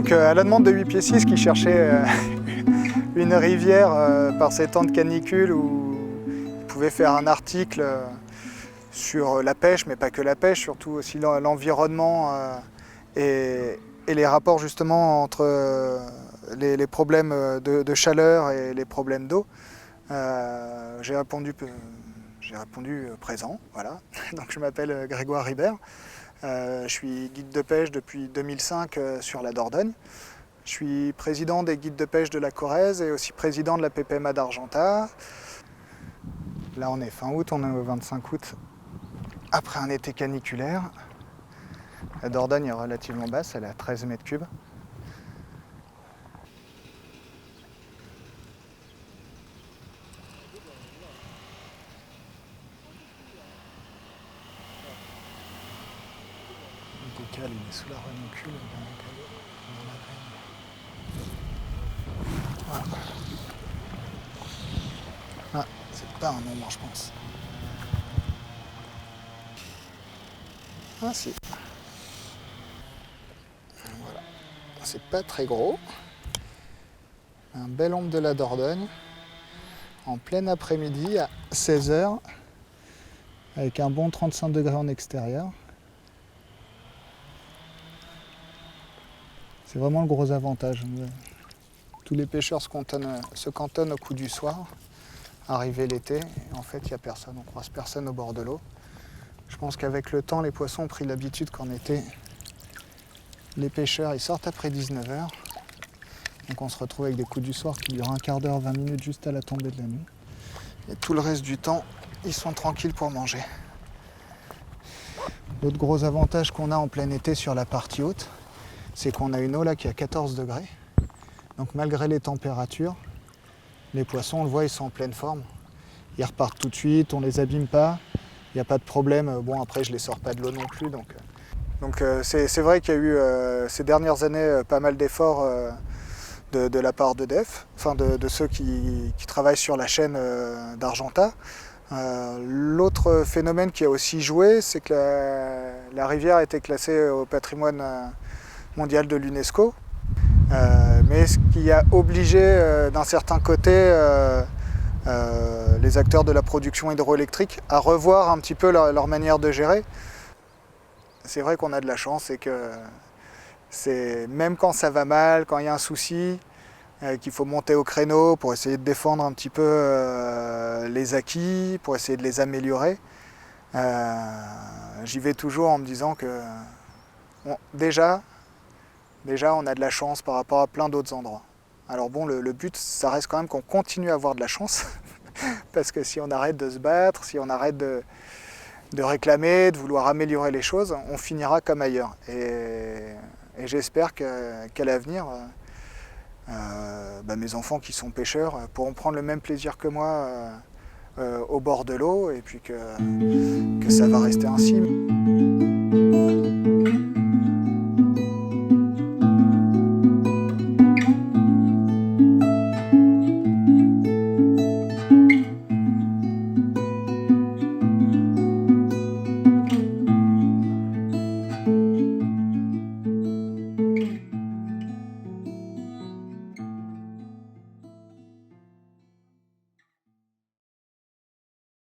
Donc à la demande de 8 pieds 6 qui cherchait une rivière par ces temps de canicule où il pouvait faire un article sur la pêche, mais pas que la pêche, surtout aussi l'environnement et les rapports justement entre les problèmes de chaleur et les problèmes d'eau. J'ai répondu présent, voilà. Donc je m'appelle Grégoire Ribert. Je suis guide de pêche depuis 2005 sur la Dordogne. Je suis président des guides de pêche de la Corrèze et aussi président de la PPMA d'Argentat. Là on est fin août, on est au 25 août, après un été caniculaire. La Dordogne est relativement basse, elle est à 13 mètres cubes. Le bocal, il est sous la renoncule, bien décalé. Voilà. Ah, c'est pas un ombre, je pense. Ah si. Voilà. C'est pas très gros. Un bel ombre de la Dordogne. En plein après-midi, à 16 h, avec un bon 35 degrés en extérieur. C'est vraiment le gros avantage. Tous les pêcheurs se cantonnent au coup du soir, arrivé l'été, et en fait il n'y a personne, on ne croise personne au bord de l'eau. Je pense qu'avec le temps, les poissons ont pris l'habitude qu'en été, les pêcheurs ils sortent après 19 h. Donc on se retrouve avec des coups du soir qui durent un quart d'heure, 20 minutes juste à la tombée de la nuit. Et tout le reste du temps, ils sont tranquilles pour manger. L'autre gros avantage qu'on a en plein été sur la partie haute, c'est qu'on a une eau là qui est à 14 degrés. Donc malgré les températures, les poissons, on le voit, ils sont en pleine forme. Ils repartent tout de suite, on les abîme pas, il n'y a pas de problème. Bon, après, je les sors pas de l'eau non plus. Donc c'est vrai qu'il y a eu ces dernières années pas mal d'efforts de la part de DEF, enfin de ceux qui travaillent sur la chaîne d'Argentat. L'autre phénomène qui a aussi joué, c'est que la rivière a été classée au patrimoine mondial de l'UNESCO. Mais ce qui a obligé d'un certain côté les acteurs de la production hydroélectrique à revoir un petit peu leur manière de gérer. C'est vrai qu'on a de la chance et que même quand ça va mal, quand il y a un souci, qu'il faut monter au créneau pour essayer de défendre un petit peu les acquis, pour essayer de les améliorer, j'y vais toujours en me disant que bon, déjà on a de la chance par rapport à plein d'autres endroits. Alors bon, le but, ça reste quand même qu'on continue à avoir de la chance, parce que si on arrête de se battre, si on arrête de réclamer, de vouloir améliorer les choses, on finira comme ailleurs. Et j'espère qu'à l'avenir, mes enfants qui sont pêcheurs pourront prendre le même plaisir que moi au bord de l'eau, et puis que ça va rester ainsi.